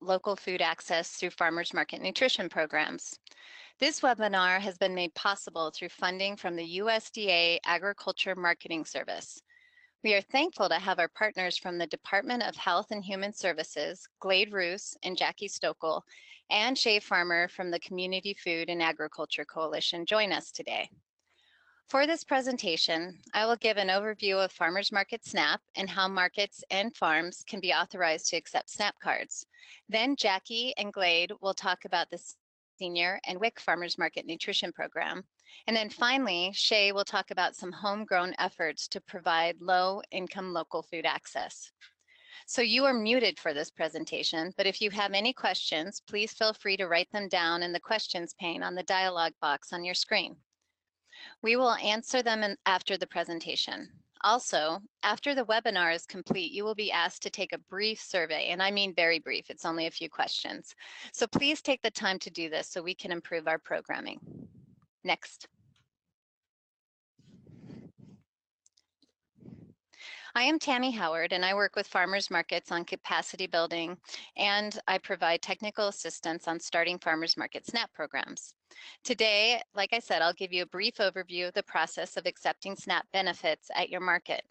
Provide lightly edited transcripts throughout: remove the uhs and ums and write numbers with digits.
local food access through farmers market nutrition programs. This webinar has been made possible through funding from the USDA Agriculture Marketing Service. We are thankful to have our partners from the Department of Health and Human Services, Glade Roos and Jackie Stokel, and Shea Farmer from the Community Food and Agriculture Coalition join us today. For this presentation, I will give an overview of Farmers Market SNAP and how markets and farms can be authorized to accept SNAP cards. Then Jackie and Glade will talk about the Senior and Wic Farmers Market Nutrition Program. And then finally, Shea will talk about some homegrown efforts to provide low-income local food access. So you are muted for this presentation, but if you have any questions, please feel free to write them down in the questions pane on the dialog box on your screen. We will answer them after the presentation. Also, after the webinar is complete, you will be asked to take a brief survey, and I mean very brief, it's only a few questions. So please take the time to do this so we can improve our programming. Next. I am Tammy Howard, and I work with farmers markets on capacity building, and I provide technical assistance on starting farmers market SNAP programs. Today, like I said, I'll give you a brief overview of the process of accepting SNAP benefits at your market.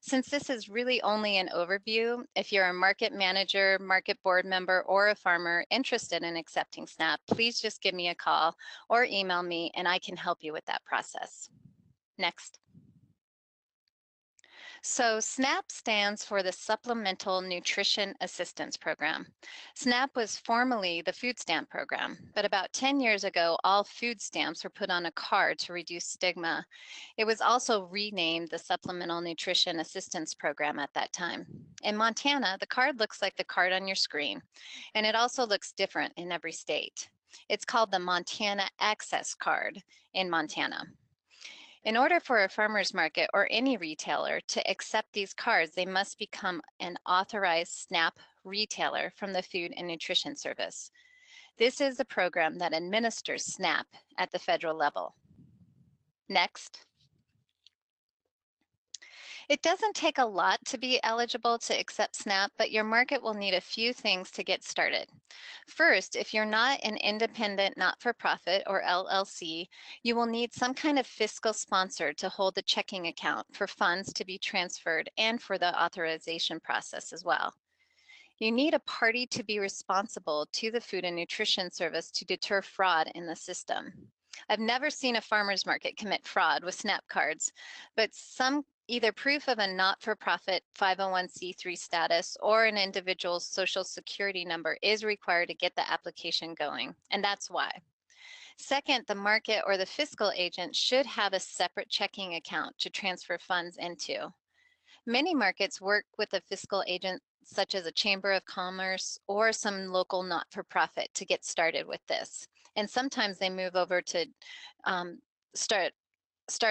Since this is really only an overview, if you're a market manager, market board member, or a farmer interested in accepting SNAP, please just give me a call or email me and I can help you with that process. Next. So SNAP stands for the Supplemental Nutrition Assistance Program. SNAP was formerly the food stamp program, but about 10 years ago, all food stamps were put on a card to reduce stigma. It was also renamed the Supplemental Nutrition Assistance Program at that time. In Montana, the card looks like the card on your screen, and it also looks different in every state. It's called the Montana Access Card in Montana. In order for a farmer's market or any retailer to accept these cards, they must become an authorized SNAP retailer from the Food and Nutrition Service. This is the program that administers SNAP at the federal level. Next. It doesn't take a lot to be eligible to accept SNAP, but your market will need a few things to get started. First, if you're not an independent not-for-profit or LLC, you will need some kind of fiscal sponsor to hold the checking account for funds to be transferred and for the authorization process as well. You need a party to be responsible to the Food and Nutrition Service to deter fraud in the system. I've never seen a farmer's market commit fraud with SNAP cards, but either proof of a not-for-profit 501c3 status or an individual's social security number is required to get the application going, and that's why. Second, the market or the fiscal agent should have a separate checking account to transfer funds into. Many markets work with a fiscal agent such as a chamber of commerce or some local not-for-profit to get started with this. And sometimes they move over to start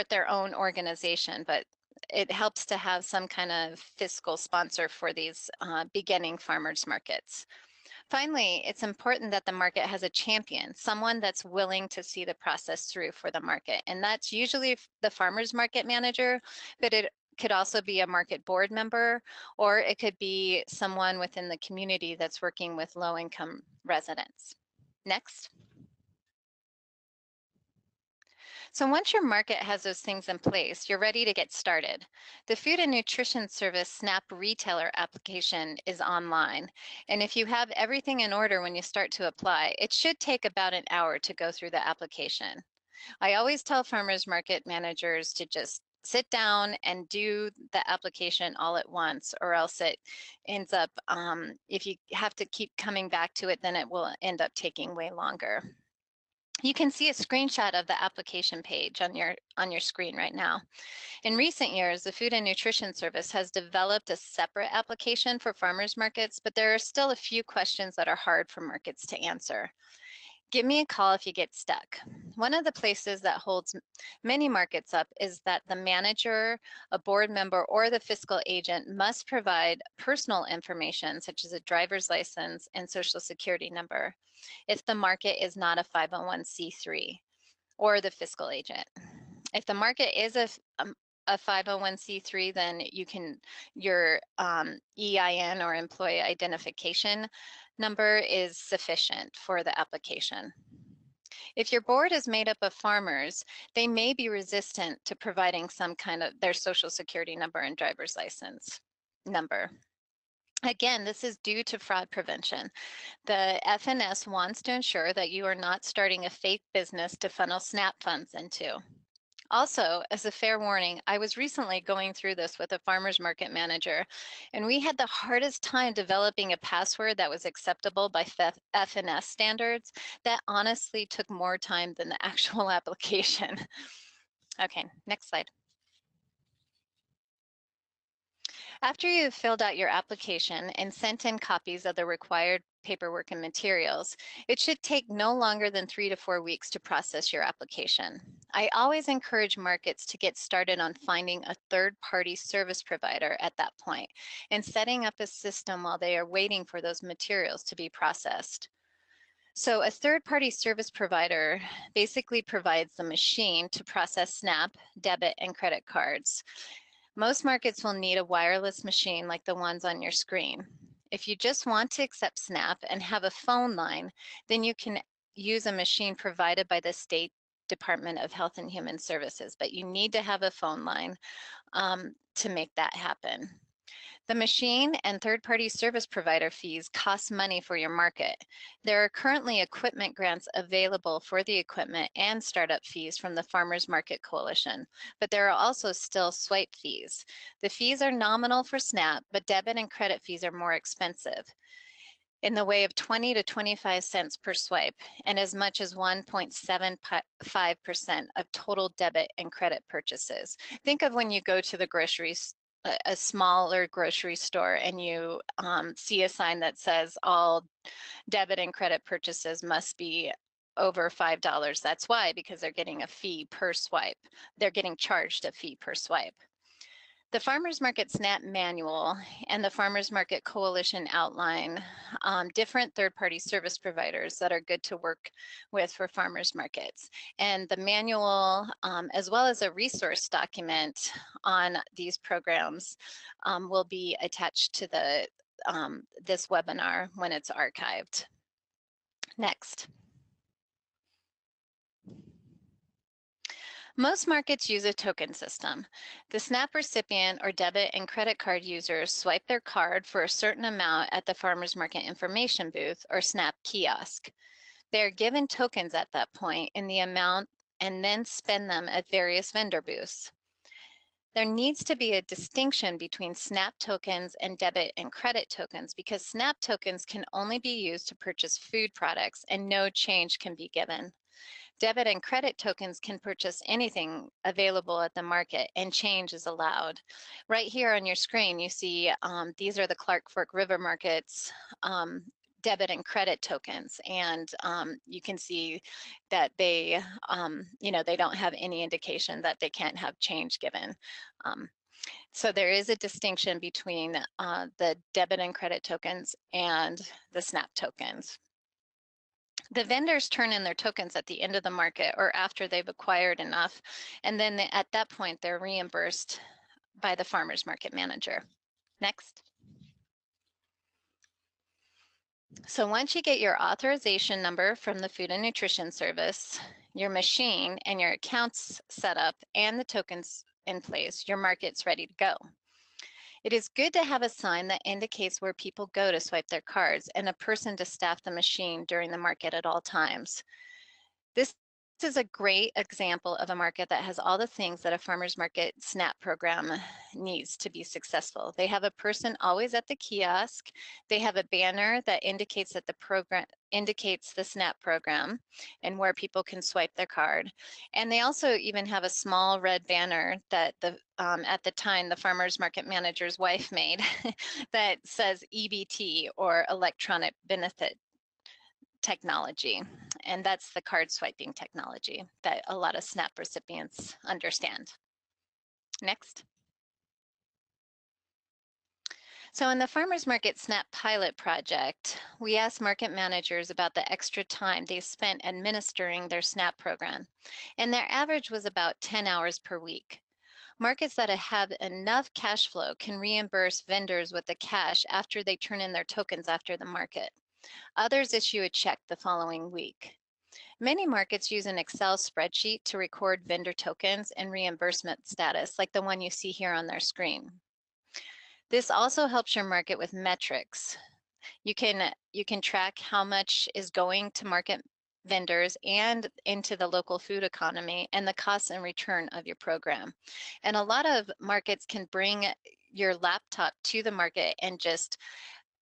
their own organization, but it helps to have some kind of fiscal sponsor for these beginning farmers markets. Finally, it's important that the market has a champion, someone that's willing to see the process through for the market. And that's usually the farmers market manager, but it could also be a market board member, or it could be someone within the community that's working with low-income residents. Next. So once your market has those things in place, you're ready to get started. The Food and Nutrition Service SNAP retailer application is online. And if you have everything in order when you start to apply, it should take about an hour to go through the application. I always tell farmers market managers to just sit down and do the application all at once, or else it ends up, if you have to keep coming back to it, then it will end up taking way longer. You can see a screenshot of the application page on your screen right now. In recent years, the Food and Nutrition Service has developed a separate application for farmers markets, but there are still a few questions that are hard for markets to answer. Give me a call if you get stuck. One of the places that holds many markets up is that the manager, a board member, or the fiscal agent must provide personal information such as a driver's license and social security number if the market is not a 501c3 or the fiscal agent. If the market is a 501c3, then your EIN or employee identification number is sufficient for the application. If your board is made up of farmers, they may be resistant to providing some kind of their social security number and driver's license number. Again, this is due to fraud prevention. The FNS wants to ensure that you are not starting a fake business to funnel SNAP funds into. Also, as a fair warning, I was recently going through this with a farmer's market manager, and we had the hardest time developing a password that was acceptable by FNS standards. That honestly took more time than the actual application. Okay, next slide. After you've filled out your application and sent in copies of the required paperwork and materials, it should take no longer than 3 to 4 weeks to process your application. I always encourage markets to get started on finding a third-party service provider at that point and setting up a system while they are waiting for those materials to be processed. So a third-party service provider basically provides the machine to process SNAP, debit, and credit cards. Most markets will need a wireless machine like the ones on your screen. If you just want to accept SNAP and have a phone line, then you can use a machine provided by the State Department of Health and Human Services, but you need to have a phone line to make that happen. The machine and third-party service provider fees cost money for your market. There are currently equipment grants available for the equipment and startup fees from the Farmers Market Coalition, but there are also still swipe fees. The fees are nominal for SNAP, but debit and credit fees are more expensive in the way of 20 to 25 cents per swipe and as much as 1.75% of total debit and credit purchases. Think of when you go to the a smaller grocery store and you see a sign that says all debit and credit purchases must be over $5. That's why, because they're getting a fee per swipe. They're getting charged a fee per swipe. The Farmers Market SNAP Manual and the Farmers Market Coalition outline different third-party service providers that are good to work with for farmers markets. And the manual, as well as a resource document on these programs, will be attached to this webinar when it's archived. Next. Most markets use a token system. The SNAP recipient or debit and credit card users swipe their card for a certain amount at the farmers market information booth or SNAP kiosk. They are given tokens at that point in the amount and then spend them at various vendor booths. There needs to be a distinction between SNAP tokens and debit and credit tokens because SNAP tokens can only be used to purchase food products and no change can be given. Debit and credit tokens can purchase anything available at the market and change is allowed. Right here on your screen, you see these are the Clark Fork River Market's debit and credit tokens. And you can see that they, they don't have any indication that they can't have change given. So there is a distinction between the debit and credit tokens and the SNAP tokens. The vendors turn in their tokens at the end of the market or after they've acquired enough, and then at that point, they're reimbursed by the farmer's market manager. Next. So once you get your authorization number from the Food and Nutrition Service, your machine and your accounts set up and the tokens in place, your market's ready to go. It is good to have a sign that indicates where people go to swipe their cards and a person to staff the machine during the market at all times. This is a great example of a market that has all the things that a farmer's market SNAP program needs to be successful. They have a person always at the kiosk. They have a banner that indicates that the program indicates the SNAP program and where people can swipe their card. And they also even have a small red banner that at the time the farmer's market manager's wife made that says EBT or electronic benefit technology. And that's the card swiping technology that a lot of SNAP recipients understand. Next. So in the Farmers Market SNAP pilot project, we asked market managers about the extra time they spent administering their SNAP program, and their average was about 10 hours per week. Markets that have enough cash flow can reimburse vendors with the cash after they turn in their tokens after the market. Others issue a check the following week. Many markets use an Excel spreadsheet to record vendor tokens and reimbursement status, like the one you see here on their screen. This also helps your market with metrics. You can track how much is going to market vendors and into the local food economy and the cost and return of your program. And a lot of markets can bring your laptop to the market and just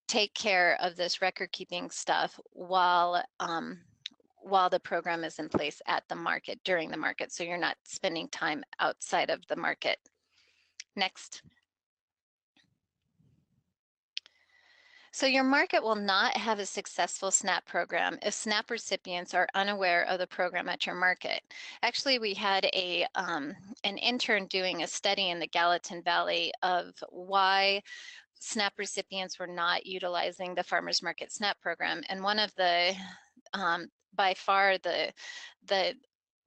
take care of this record keeping stuff while the program is in place at the market, during the market, so you're not spending time outside of the market. Next. So your market will not have a successful SNAP program if SNAP recipients are unaware of the program at your market. Actually, we had an intern doing a study in the Gallatin Valley of why SNAP recipients were not utilizing the Farmers Market SNAP program. And one of the, by far the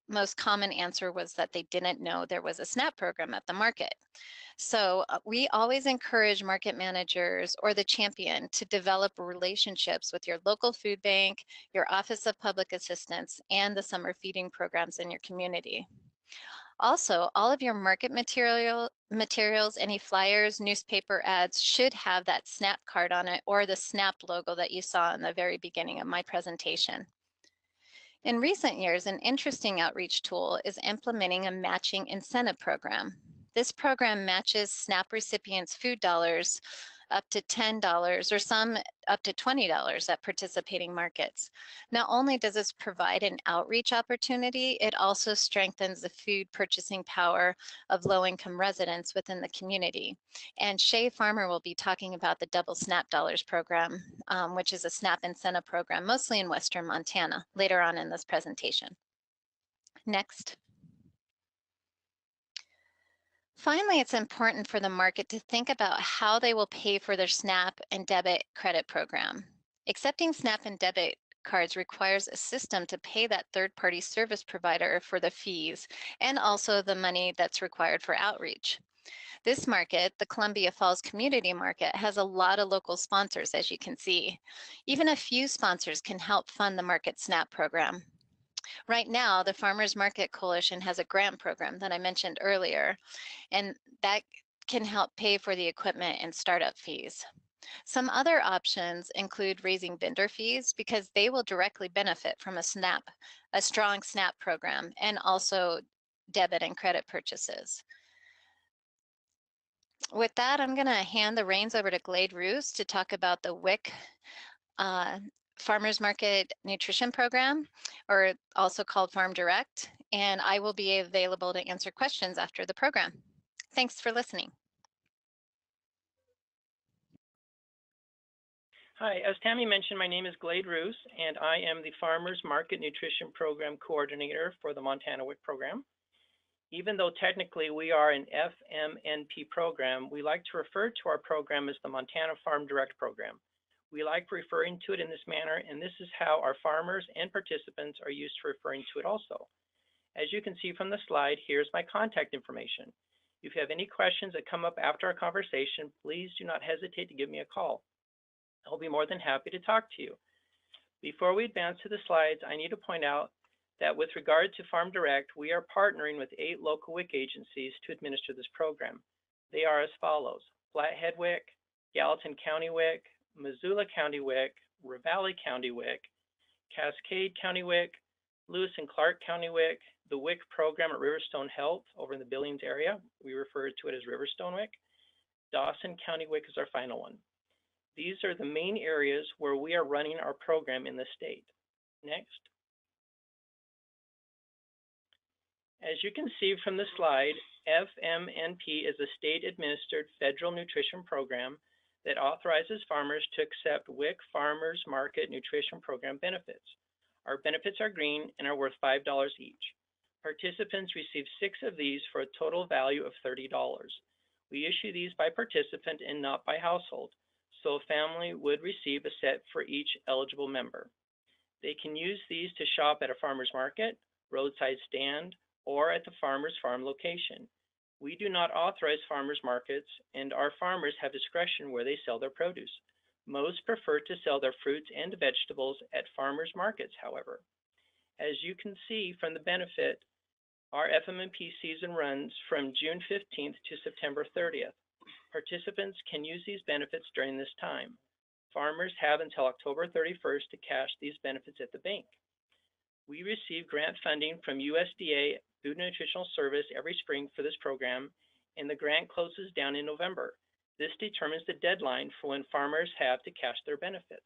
most common answer was that they didn't know there was a SNAP program at the market. So we always encourage market managers or the champion to develop relationships with your local food bank, your Office of Public Assistance, and the summer feeding programs in your community. Also, all of your market materials, any flyers, newspaper ads should have that SNAP card on it or the SNAP logo that you saw in the very beginning of my presentation. In recent years, an interesting outreach tool is implementing a matching incentive program. This program matches SNAP recipients' food dollars up to $10 or some up to $20 at participating markets. Not only does this provide an outreach opportunity, it also strengthens the food purchasing power of low-income residents within the community. And Shea Farmer will be talking about the Double SNAP Dollars program, which is a SNAP incentive program, mostly in Western Montana, later on in this presentation. Next. Finally, it's important for the market to think about how they will pay for their SNAP and debit credit program. Accepting SNAP and debit cards requires a system to pay that third-party service provider for the fees and also the money that's required for outreach. This market, the Columbia Falls Community Market, has a lot of local sponsors, as you can see. Even a few sponsors can help fund the Market SNAP program. Right now, the Farmers Market Coalition has a grant program that I mentioned earlier, and that can help pay for the equipment and startup fees. Some other options include raising vendor fees because they will directly benefit from a strong SNAP program, and also debit and credit purchases. With that, I'm going to hand the reins over to Glade Roos to talk about the Wic Farmers Market Nutrition Program, or also called Farm Direct, and I will be available to answer questions after the program. Thanks for listening. Hi, as Tammy mentioned, my name is Glade Roos, and I am the Farmers Market Nutrition Program Coordinator for the Montana WIC program. Even though technically we are an FMNP program, we like to refer to our program as the Montana Farm Direct program. We like referring to it in this manner, and this is how our farmers and participants are used to referring to it also. As you can see from the slide, here's my contact information. If you have any questions that come up after our conversation, please do not hesitate to give me a call. I'll be more than happy to talk to you. Before we advance to the slides, I need to point out that with regard to Farm Direct, we are partnering with 8 local WIC agencies to administer this program. They are as follows: Flathead WIC, Gallatin County WIC, Missoula County WIC, Ravalli County WIC, Cascade County WIC, Lewis and Clark County WIC, the WIC program at Riverstone Health over in the Billings area. We refer to it as Riverstone WIC. Dawson County WIC is our final one. These are the main areas where we are running our program in the state. Next. As you can see from the slide, FMNP is a state-administered federal nutrition program that authorizes farmers to accept WIC Farmers Market Nutrition Program benefits. Our benefits are green and are worth $5 each. Participants receive 6 of these for a total value of $30. We issue these by participant and not by household, so a family would receive a set for each eligible member. They can use these to shop at a farmer's market, roadside stand, or at the farmer's farm location. We do not authorize farmers markets, and our farmers have discretion where they sell their produce. Most prefer to sell their fruits and vegetables at farmers markets, however. As you can see from the benefit, our FMNP season runs from June 15th to September 30th. Participants can use these benefits during this time. Farmers have until October 31st to cash these benefits at the bank. We receive grant funding from USDA Food and Nutritional Service every spring for this program, and the grant closes down in November. This determines the deadline for when farmers have to cash their benefits.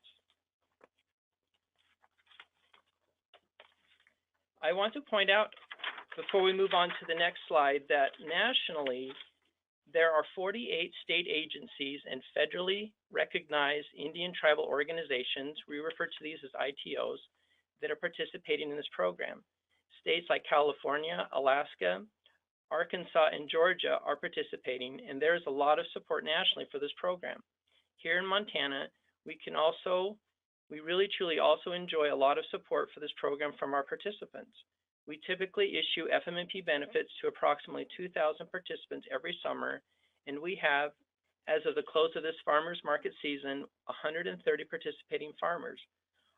I want to point out, before we move on to the next slide, that nationally, there are 48 state agencies and federally recognized Indian tribal organizations, we refer to these as ITOs, that are participating in this program. States like California, Alaska, Arkansas, and Georgia are participating, and there's a lot of support nationally for this program. Here in Montana, we really truly also enjoy a lot of support for this program from our participants. We typically issue FMNP benefits to approximately 2,000 participants every summer, and we have, as of the close of this farmers market season, 130 participating farmers.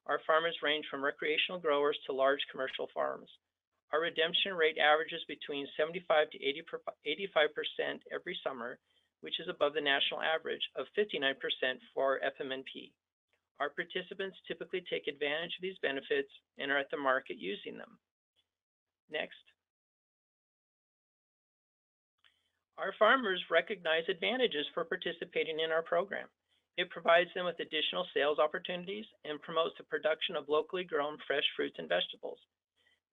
Our farmers range from recreational growers to large commercial farms. Our redemption rate averages between 75 to 85% every summer, which is above the national average of 59% for FMNP. Our participants typically take advantage of these benefits and are at the market using them. Next. Our farmers recognize advantages for participating in our program. It provides them with additional sales opportunities and promotes the production of locally grown fresh fruits and vegetables.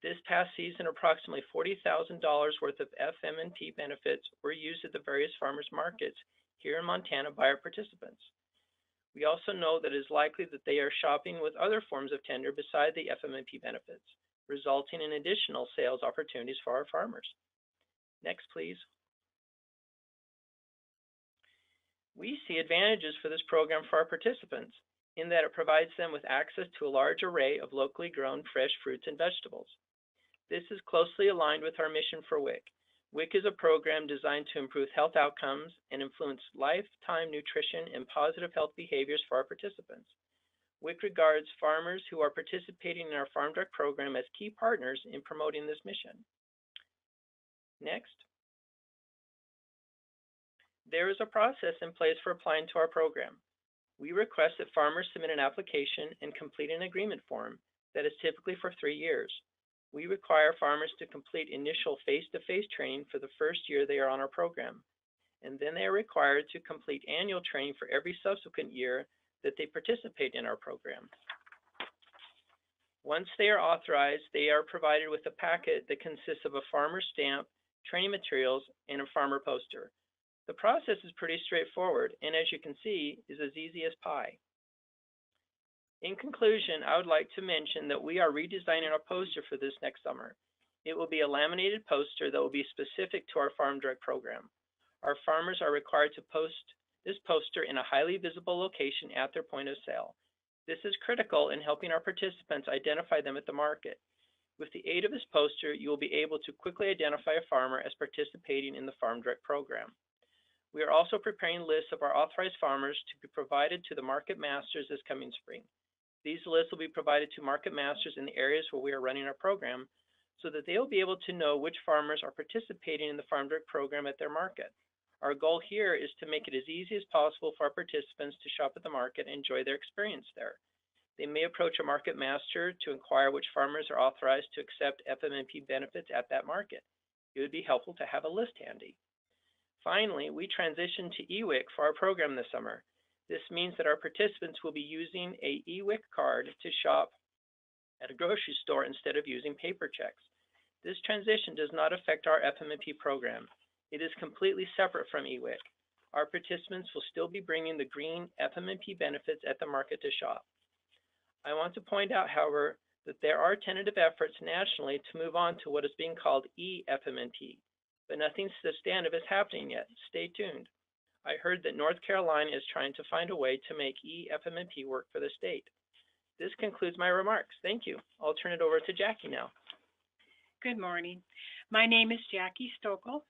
This past season, approximately $40,000 worth of FMNP benefits were used at the various farmers markets here in Montana by our participants. We also know that it is likely that they are shopping with other forms of tender beside the FMNP benefits, resulting in additional sales opportunities for our farmers. Next, please. We see advantages for this program for our participants in that it provides them with access to a large array of locally grown fresh fruits and vegetables. This is closely aligned with our mission for WIC. WIC is a program designed to improve health outcomes and influence lifetime nutrition and positive health behaviors for our participants. WIC regards farmers who are participating in our Farm Direct program as key partners in promoting this mission. Next. There is a process in place for applying to our program. We request that farmers submit an application and complete an agreement form that is typically for 3 years. We require farmers to complete initial face-to-face training for the first year they are on our program, and then they are required to complete annual training for every subsequent year that they participate in our program. Once they are authorized, they are provided with a packet that consists of a farmer stamp, training materials, and a farmer poster. The process is pretty straightforward, and as you can see, is as easy as pie. In conclusion, I would like to mention that we are redesigning our poster for this next summer. It will be a laminated poster that will be specific to our Farm Direct program. Our farmers are required to post this poster in a highly visible location at their point of sale. This is critical in helping our participants identify them at the market. With the aid of this poster, you will be able to quickly identify a farmer as participating in the Farm Direct program. We are also preparing lists of our authorized farmers to be provided to the market masters this coming spring. These lists will be provided to market masters in the areas where we are running our program so that they will be able to know which farmers are participating in the Farm Direct program at their market. Our goal here is to make it as easy as possible for our participants to shop at the market and enjoy their experience there. They may approach a market master to inquire which farmers are authorized to accept FMNP benefits at that market. It would be helpful to have a list handy. Finally, we transitioned to eWIC for our program this summer. This means that our participants will be using a eWIC card to shop at a grocery store instead of using paper checks. This transition does not affect our FMNP program. It is completely separate from eWIC. Our participants will still be bringing the green FMNP benefits at the market to shop. I want to point out, however, that there are tentative efforts nationally to move on to what is being called eFMNP, but nothing substantive is happening yet. Stay tuned. I heard that North Carolina is trying to find a way to make eFMNP work for the state. This concludes my remarks. Thank you. I'll turn it over to Jackie now. Good morning. My name is Jackie Stokel,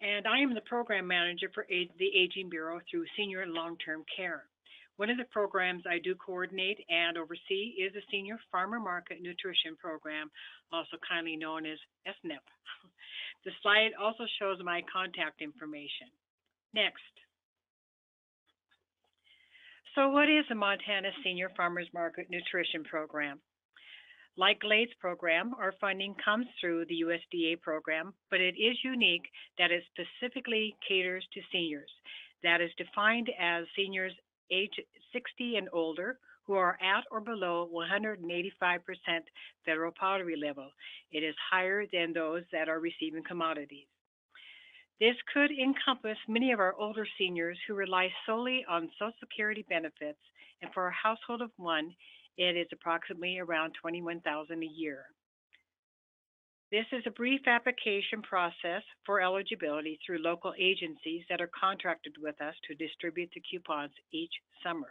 and I am the program manager for the Aging Bureau through Senior and Long-Term Care. One of the programs I do coordinate and oversee is the Senior Farmer Market Nutrition Program, also kindly known as SNP. The slide also shows my contact information. Next. So what is the Montana Senior Farmers Market Nutrition Program? Like Glade's program, our funding comes through the USDA program, but it is unique that it specifically caters to seniors. That is defined as seniors age 60 and older who are at or below 185% federal poverty level. It is higher than those that are receiving commodities. This could encompass many of our older seniors who rely solely on Social Security benefits, and for a household of one, it is approximately around $21,000 a year. This is a brief application process for eligibility through local agencies that are contracted with us to distribute the coupons each summer.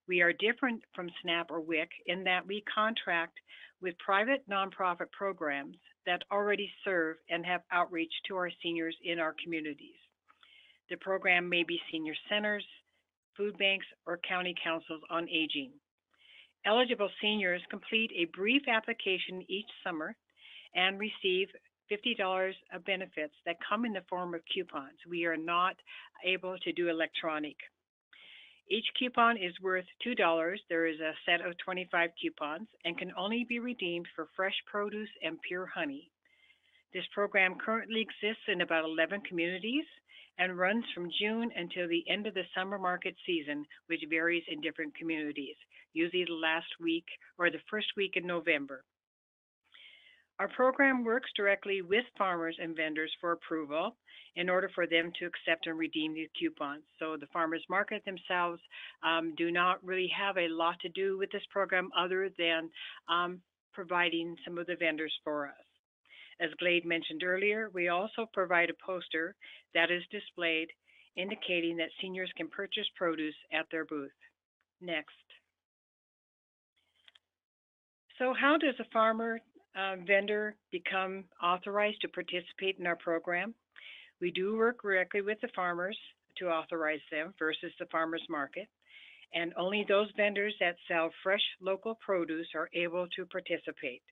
We are different from SNAP or WIC in that we contract with private nonprofit programs that already serve and have outreach to our seniors in our communities. The program may be senior centers, food banks, or county councils on aging. Eligible seniors complete a brief application each summer and receive $50 of benefits that come in the form of coupons. We are not able to do electronic. Each coupon is worth $2. There is a set of 25 coupons and can only be redeemed for fresh produce and pure honey. This program currently exists in about 11 communities and runs from June until the end of the summer market season, which varies in different communities, usually the last week or the first week in November. Our program works directly with farmers and vendors for approval in order for them to accept and redeem these coupons. So the farmers market themselves do not really have a lot to do with this program other than providing some of the vendors for us. As Glade mentioned earlier, we also provide a poster that is displayed indicating that seniors can purchase produce at their booth. Next. So how does a farmer vendor become authorized to participate in our program? We do work directly with the farmers to authorize them versus the farmers market, and only those vendors that sell fresh local produce are able to participate.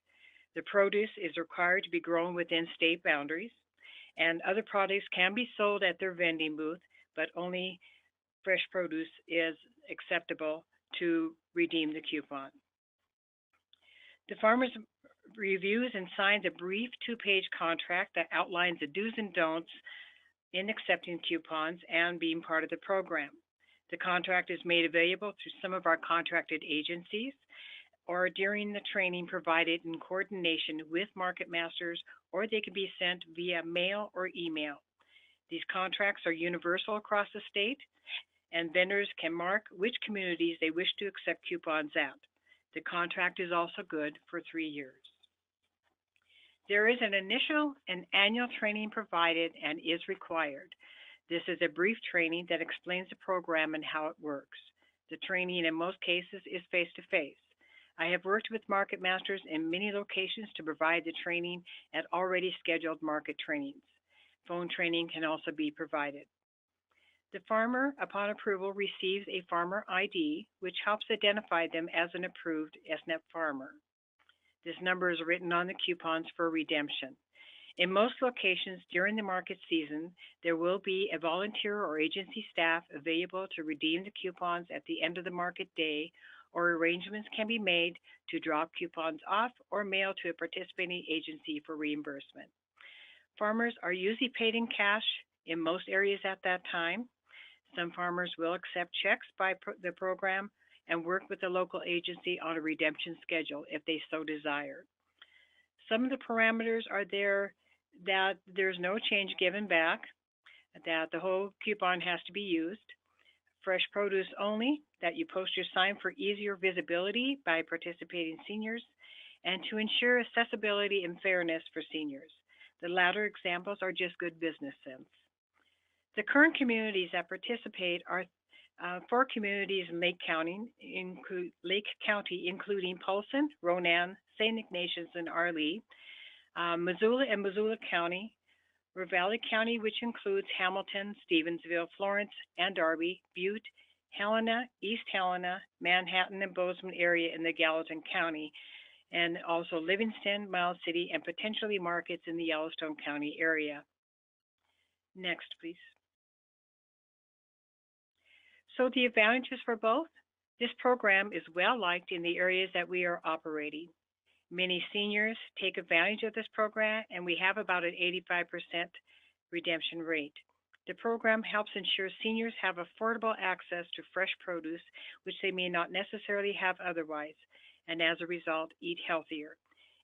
The produce is required to be grown within state boundaries, and other products can be sold at their vending booth, but only fresh produce is acceptable to redeem the coupon. The farmers reviews and signs a brief 2-page contract that outlines the do's and don'ts in accepting coupons and being part of the program. The contract is made available through some of our contracted agencies or during the training provided in coordination with market masters, or they can be sent via mail or email. These contracts are universal across the state, and vendors can mark which communities they wish to accept coupons at. The contract is also good for 3 years. There is an initial and annual training provided and is required. This is a brief training that explains the program and how it works. The training in most cases is face-to-face. I have worked with market masters in many locations to provide the training at already scheduled market trainings. Phone training can also be provided. The farmer, upon approval, receives a farmer ID, which helps identify them as an approved SNP farmer. This number is written on the coupons for redemption. In most locations during the market season, there will be a volunteer or agency staff available to redeem the coupons at the end of the market day, or arrangements can be made to drop coupons off or mail to a participating agency for reimbursement. Farmers are usually paid in cash in most areas at that time. Some farmers will accept checks by the program and work with the local agency on a redemption schedule if they so desire. Some of the parameters are there that there's no change given back, that the whole coupon has to be used, fresh produce only, that you post your sign for easier visibility by participating seniors, and to ensure accessibility and fairness for seniors. The latter examples are just good business sense. The current communities that participate are 4 communities in Lake County, including Polson, Ronan, St. Ignatius, and Arlee, Missoula and Missoula County, Ravalli County, which includes Hamilton, Stevensville, Florence, and Darby, Butte, Helena, East Helena, Manhattan, and Bozeman area in the Gallatin County, and also Livingston, Miles City, and potentially markets in the Yellowstone County area. Next, please. So the advantages for both? This program is well liked in the areas that we are operating. Many seniors take advantage of this program, and we have about an 85% redemption rate. The program helps ensure seniors have affordable access to fresh produce, which they may not necessarily have otherwise, and as a result, eat healthier.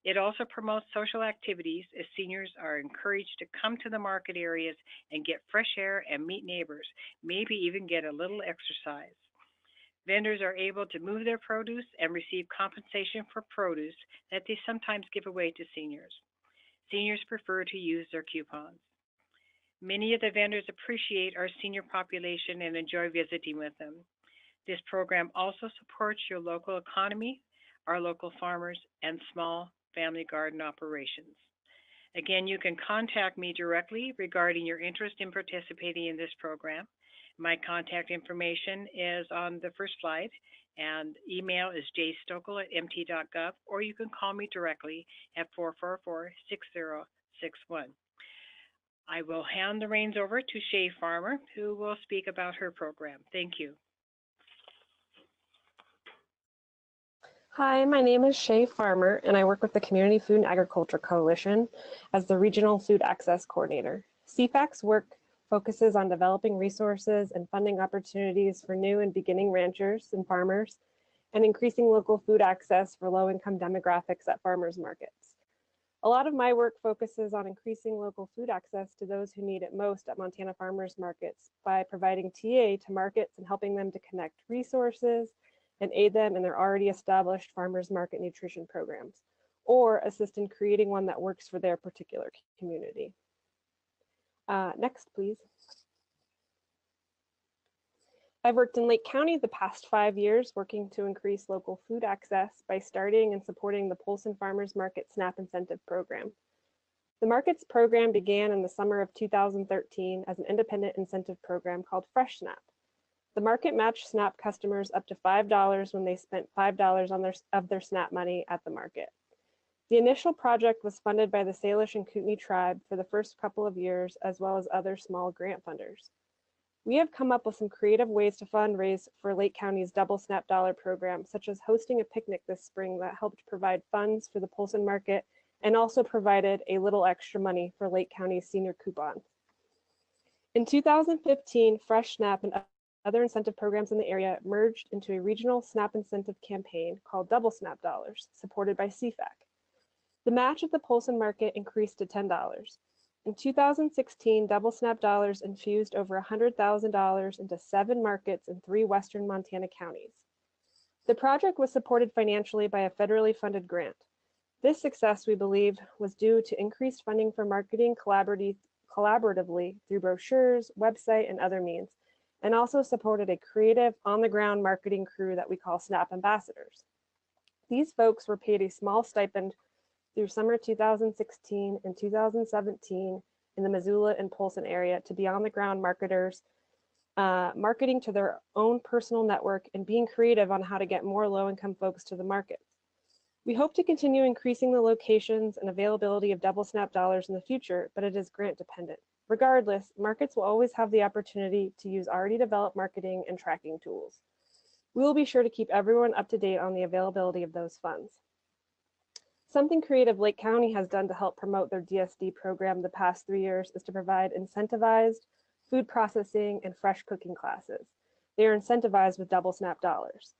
It also promotes social activities as seniors are encouraged to come to the market areas and get fresh air and meet neighbors, maybe even get a little exercise. Vendors are able to move their produce and receive compensation for produce that they sometimes give away to seniors. Seniors prefer to use their coupons. Many of the vendors appreciate our senior population and enjoy visiting with them. This program also supports your local economy, our local farmers, and small family garden operations. Again, you can contact me directly regarding your interest in participating in this program. My contact information is on the first slide, and email is jstokel@mt.gov, or you can call me directly at 444-6061. I will hand the reins over to Shea Farmer, who will speak about her program. Thank you. Hi, my name is Shea Farmer, and I work with the Community Food and Agriculture Coalition as the Regional Food Access Coordinator. CFAC's work focuses on developing resources and funding opportunities for new and beginning ranchers and farmers, and increasing local food access for low-income demographics at farmers markets. A lot of my work focuses on increasing local food access to those who need it most at Montana farmers markets by providing TA to markets and helping them to connect resources and aid them in their already established farmers market nutrition programs, or assist in creating one that works for their particular community. Next, please. I've worked in Lake County the past 5 years working to increase local food access by starting and supporting the Polson Farmers Market SNAP Incentive Program. The Markets program began in the summer of 2013 as an independent incentive program called Fresh SNAP. The market matched SNAP customers up to $5 when they spent $5 of their SNAP money at the market. The initial project was funded by the Salish and Kootenai tribe for the first couple of years, as well as other small grant funders. We have come up with some creative ways to fundraise for Lake County's Double SNAP Dollar program, such as hosting a picnic this spring that helped provide funds for the Polson Market and also provided a little extra money for Lake County's senior coupons. In 2015, Fresh SNAP and other incentive programs in the area merged into a regional SNAP incentive campaign called Double SNAP Dollars, supported by CFAC. The match at the Polson Market increased to $10. In 2016, Double SNAP Dollars infused over $100,000 into 7 markets in 3 western Montana counties. The project was supported financially by a federally funded grant. This success, we believe, was due to increased funding for marketing collaboratively through brochures, website, and other means, and also supported a creative, on-the-ground marketing crew that we call SNAP ambassadors. These folks were paid a small stipend through summer 2016 and 2017 in the Missoula and Polson area to be on-the-ground marketers, marketing to their own personal network and being creative on how to get more low-income folks to the markets. We hope to continue increasing the locations and availability of Double SNAP Dollars in the future, but it is grant dependent. Regardless, markets will always have the opportunity to use already developed marketing and tracking tools. We will be sure to keep everyone up to date on the availability of those funds. Something creative Lake County has done to help promote their DSD program the past 3 years is to provide incentivized food processing and fresh cooking classes. They are incentivized with Double SNAP Dollars.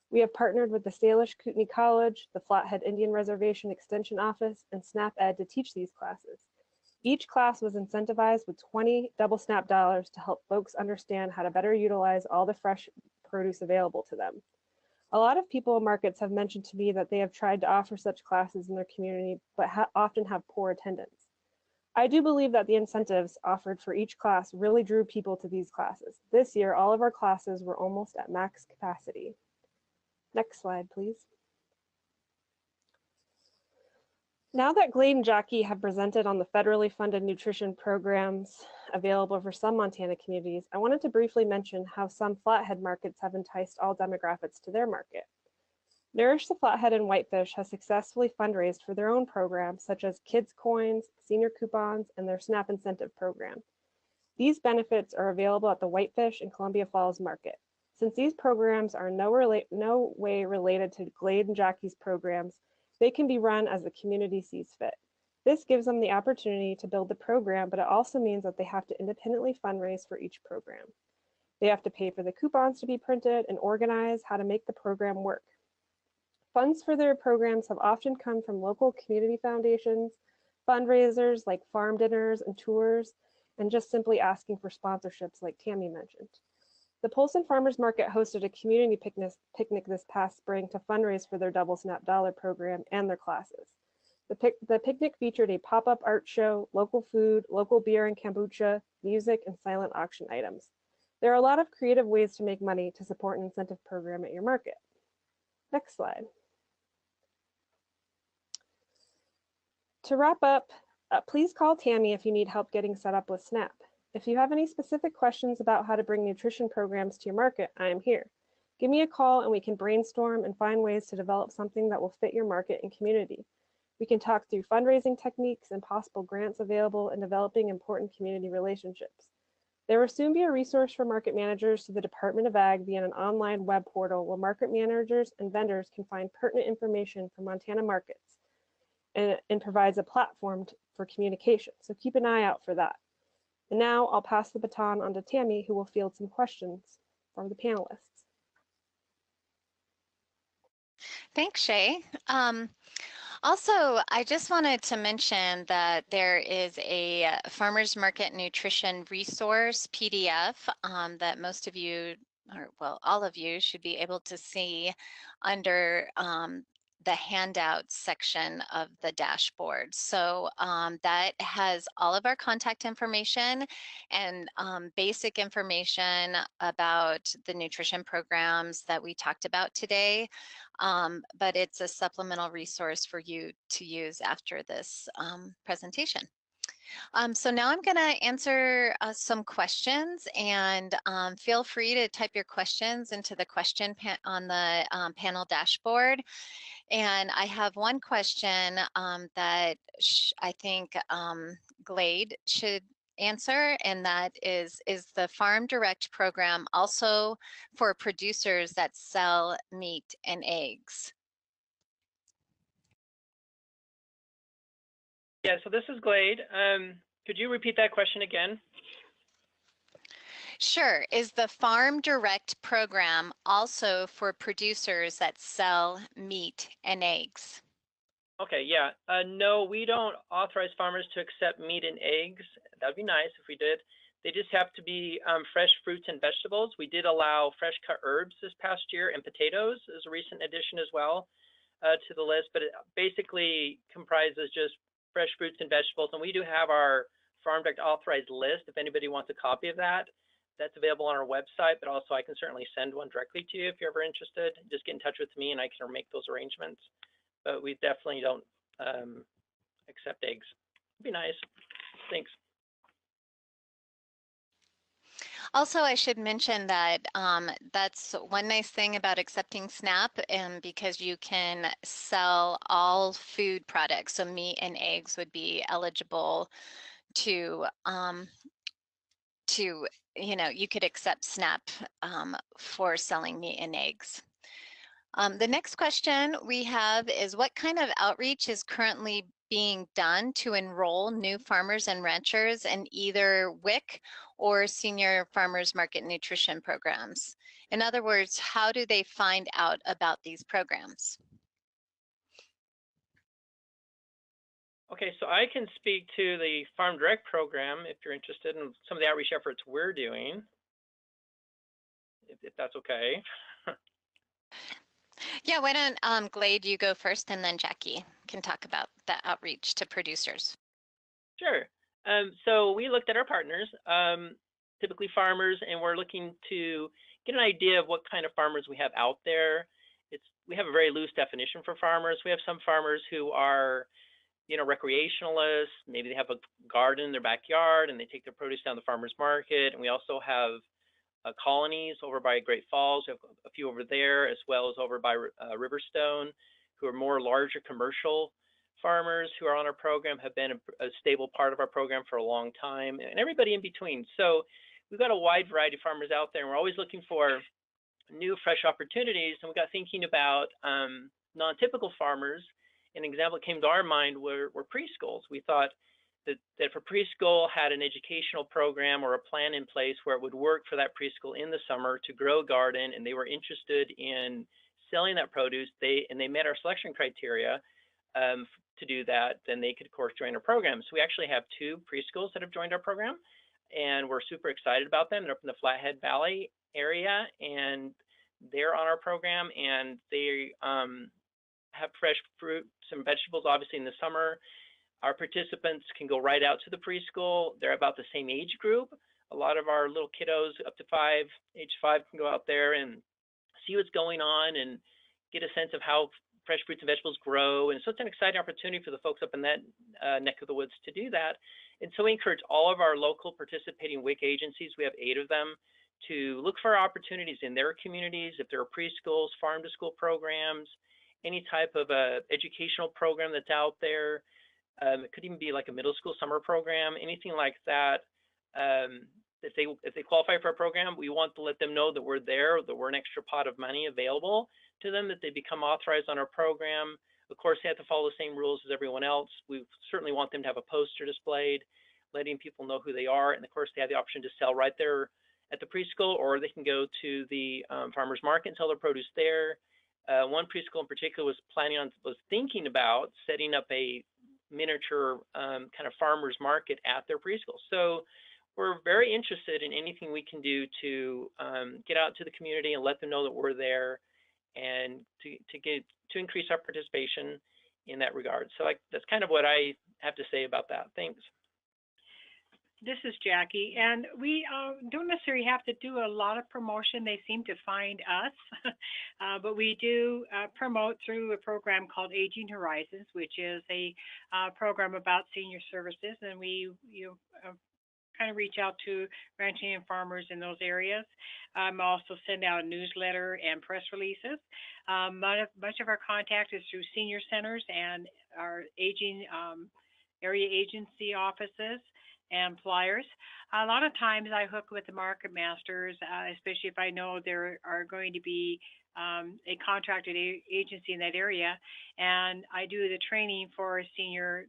We have partnered with the Salish Kootenai College, the Flathead Indian Reservation Extension Office, and SNAP Ed to teach these classes. Each class was incentivized with 20 Double SNAP Dollars to help folks understand how to better utilize all the fresh produce available to them. A lot of people in markets have mentioned to me that they have tried to offer such classes in their community, but often have poor attendance. I do believe that the incentives offered for each class really drew people to these classes. This year, all of our classes were almost at max capacity. Next slide, please. Now that Glade and Jackie have presented on the federally funded nutrition programs available for some Montana communities, I wanted to briefly mention how some flathead markets have enticed all demographics to their market. Nourish the Flathead and Whitefish has successfully fundraised for their own programs such as Kids Coins, Senior Coupons, and their SNAP Incentive Program. These benefits are available at the Whitefish and Columbia Falls Market. Since these programs are in no way related to Glade and Jackie's programs, they can be run as the community sees fit. This gives them the opportunity to build the program, but it also means that they have to independently fundraise for each program. They have to pay for the coupons to be printed and organize how to make the program work. Funds for their programs have often come from local community foundations, fundraisers like farm dinners and tours, and just simply asking for sponsorships like Tammy mentioned. The Polson Farmers Market hosted a community picnic this past spring to fundraise for their Double Snap Dollar program and their classes. The picnic featured a pop-up art show, local food, local beer and kombucha, music, and silent auction items. There are a lot of creative ways to make money to support an incentive program at your market. Next slide. To wrap up, please call Tammy if you need help getting set up with SNAP. If you have any specific questions about how to bring nutrition programs to your market, I am here. Give me a call and we can brainstorm and find ways to develop something that will fit your market and community. We can talk through fundraising techniques and possible grants available in developing important community relationships. There will soon be a resource for market managers through the Department of Ag via an online web portal where market managers and vendors can find pertinent information from Montana markets and provides a platform for communication. So keep an eye out for that. And now I'll pass the baton on to Tammy, who will field some questions from the panelists. Thanks, Shea. Also, I just wanted to mention that there is a farmers market nutrition resource PDF that most of you, or well, all of you should be able to see under the handouts section of the dashboard. So that has all of our contact information and basic information about the nutrition programs that we talked about today. But it's a supplemental resource for you to use after this presentation. So now I'm going to answer some questions, and feel free to type your questions into the question on the panel dashboard. And I have one question that I think Glade should answer, and that is the Farm Direct program also for producers that sell meat and eggs? Yeah, so this is Glade. Could you repeat that question again? Sure. Is the Farm Direct program also for producers that sell meat and eggs? Okay, yeah. No, we don't authorize farmers to accept meat and eggs. That'd be nice if we did. They just have to be fresh fruits and vegetables. We did allow fresh cut herbs this past year, and potatoes is a recent addition as well to the list, but it basically comprises just fresh fruits and vegetables. And we do have our Farm Direct authorized list if anybody wants a copy of that. That's available on our website, but also I can certainly send one directly to you if you're ever interested. Just get in touch with me and I can make those arrangements. But we definitely don't accept eggs. It'd be nice. Thanks. Also, I should mention that that's one nice thing about accepting SNAP, and because you can sell all food products, so meat and eggs would be eligible to you could accept SNAP for selling meat and eggs. The next question we have is, what kind of outreach is currently being done to enroll new farmers and ranchers in either WIC or senior farmers market nutrition programs? In other words, how do they find out about these programs? Okay, so I can speak to the Farm Direct program if you're interested in some of the outreach efforts we're doing, if that's okay. Yeah, why don't Glade, you go first, and then Jackie can talk about the outreach to producers. Sure. So we looked at our partners, typically farmers, and we're looking to get an idea of what kind of farmers we have out there. We have a very loose definition for farmers. We have some farmers who are, recreationalists. Maybe they have a garden in their backyard and they take their produce down to the farmers market. And we also have colonies over by Great Falls. We have a few over there, as well as over by Riverstone, who are more larger commercial farmers who are on our program, have been a stable part of our program for a long time, and everybody in between. So we've got a wide variety of farmers out there, and we're always looking for new, fresh opportunities. And we got thinking about non-typical farmers. An example that came to our mind were preschools. We thought that if a preschool had an educational program or a plan in place where it would work for that preschool in the summer to grow a garden, and they were interested in selling that produce, and they met our selection criteria to do that, then they could, of course, join our program. So we actually have 2 preschools that have joined our program, and we're super excited about them. They're up in the Flathead Valley area, and they're on our program, and they have fresh fruits and vegetables, obviously, in the summer. Our participants can go right out to the preschool. They're about the same age group. A lot of our little kiddos up to age 5 can go out there and see what's going on and get a sense of how fresh fruits and vegetables grow. And so it's an exciting opportunity for the folks up in that neck of the woods to do that. And so we encourage all of our local participating WIC agencies, we have 8 of them, to look for opportunities in their communities. If there are preschools, farm to school programs, any type of educational program that's out there. It could even be like a middle school summer program, anything like that. If they qualify for a program, we want to let them know that we're there, that we're an extra pot of money available to them, that they become authorized on our program. Of course, they have to follow the same rules as everyone else. We certainly want them to have a poster displayed, letting people know who they are. And of course, they have the option to sell right there at the preschool, or they can go to the farmers market and sell their produce there. One preschool in particular was thinking about setting up a miniature kind of farmers market at their preschool. So we're very interested in anything we can do to get out to the community and let them know that we're there, and to increase our participation in that regard. So that's kind of what I have to say about that. Thanks. This is Jackie, and we don't necessarily have to do a lot of promotion. They seem to find us, but we do promote through a program called Aging Horizons, which is a program about senior services, and we kind of reach out to ranching and farmers in those areas. Also send out a newsletter and press releases. Much of our contact is through senior centers and our aging area agency offices and flyers. A lot of times I hook with the market masters, especially if I know there are going to be a contracted agency in that area, and I do the training for a senior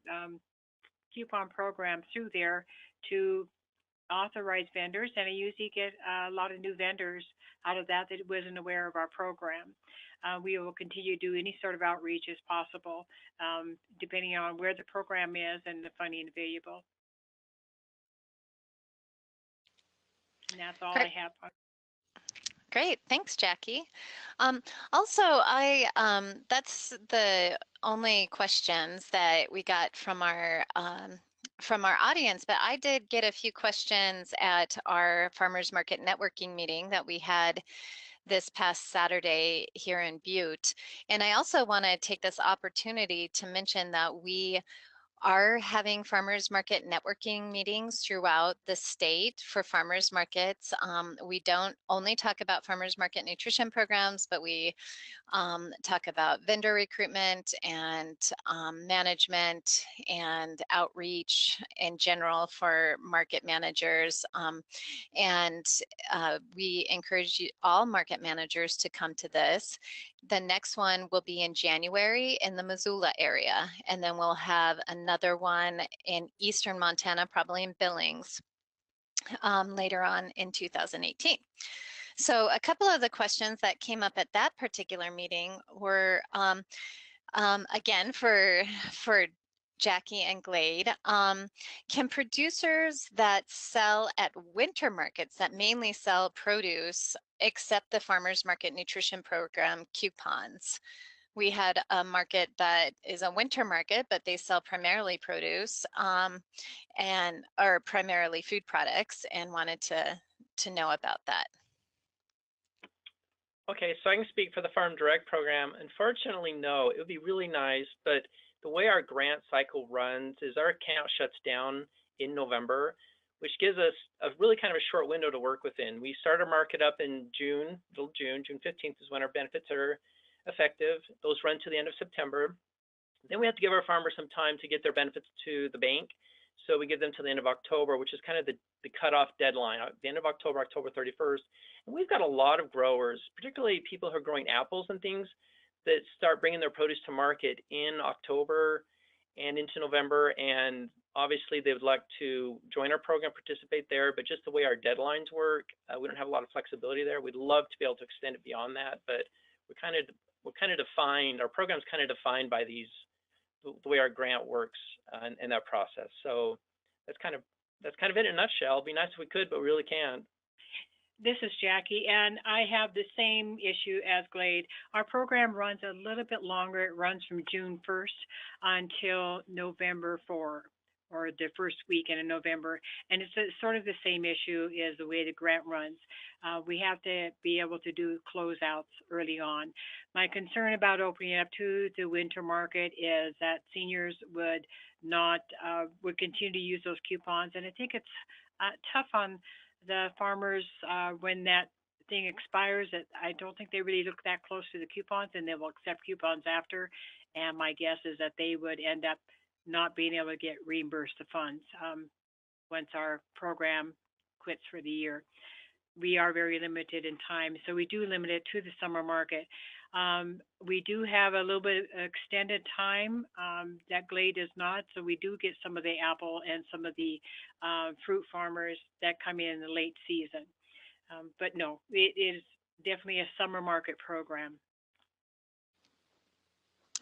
coupon program through there to authorize vendors, and I usually get a lot of new vendors out of that wasn't aware of our program. We will continue to do any sort of outreach as possible, depending on where the program is and the funding available. And that's all I have. Great, thanks, Jackie. Also, that's the only questions that we got from our audience, but I did get a few questions at our farmers market networking meeting that we had this past Saturday here in Butte. And I also want to take this opportunity to mention that we are having farmers market networking meetings throughout the state for farmers markets. We don't only talk about farmers market nutrition programs, but we talk about vendor recruitment and management and outreach in general for market managers. And we encourage all market managers to come to this. The next one will be in January in the Missoula area, and then we'll have another one in eastern Montana, probably in Billings, later on in 2018. So a couple of the questions that came up at that particular meeting were, again, for Jackie and Glade, can producers that sell at winter markets that mainly sell produce accept the Farmers Market Nutrition Program coupons? We had a market that is a winter market, but they sell primarily produce or primarily food products, and wanted to know about that. Okay, so I can speak for the Farm Direct program. Unfortunately, no. It would be really nice, but the way our grant cycle runs is our account shuts down in November, which gives us a really kind of a short window to work within. We start our market up in June 15th is when our benefits are effective. Those run to the end of September. Then we have to give our farmers some time to get their benefits to the bank. So we give them to the end of October, which is kind of the cutoff deadline, the end of October, October 31st. And we've got a lot of growers, particularly people who are growing apples and things, that start bringing their produce to market in October and into November. And obviously they would like to join our program, participate there, but just the way our deadlines work, we don't have a lot of flexibility there. We'd love to be able to extend it beyond that, but we're kind of defined, our program's kind of defined by the way our grant works in that process. So that's kind of it in a nutshell. It'd be nice if we could, but we really can't. This is Jackie, and I have the same issue as Glade. Our program runs a little bit longer. It runs from June 1st until November 4, or the first weekend in November. And it's sort of the same issue as the way the grant runs. We have to be able to do closeouts early on. My concern about opening up to the winter market is that seniors would not, would continue to use those coupons. And I think it's tough on the farmers when that thing expires. I don't think they really look that close to the coupons, and they will accept coupons after. And my guess is that they would end up not being able to get reimbursed the funds once our program quits for the year. We are very limited in time, so we do limit it to the summer market. We do have a little bit extended time that Glade does not, so we do get some of the apple and some of the fruit farmers that come in the late season. But no, it is definitely a summer market program.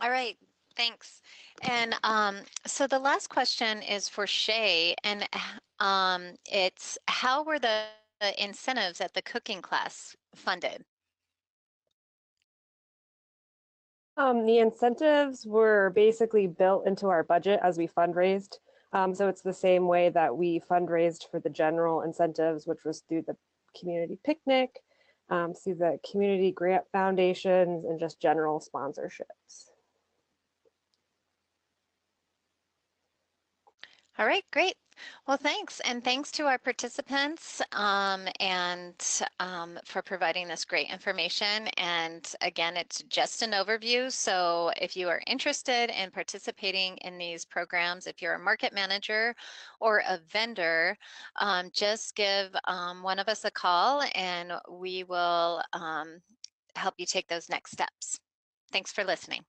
All right, thanks. And so the last question is for Shea, and it's how were the incentives at the cooking class funded? The incentives were basically built into our budget as we fundraised. So it's the same way that we fundraised for the general incentives, which was through the community picnic, through the community grant foundations, and just general sponsorships. All right, great. Well, thanks. And thanks to our participants for providing this great information. And again, it's just an overview. So if you are interested in participating in these programs, if you're a market manager or a vendor, just give one of us a call and we will help you take those next steps. Thanks for listening.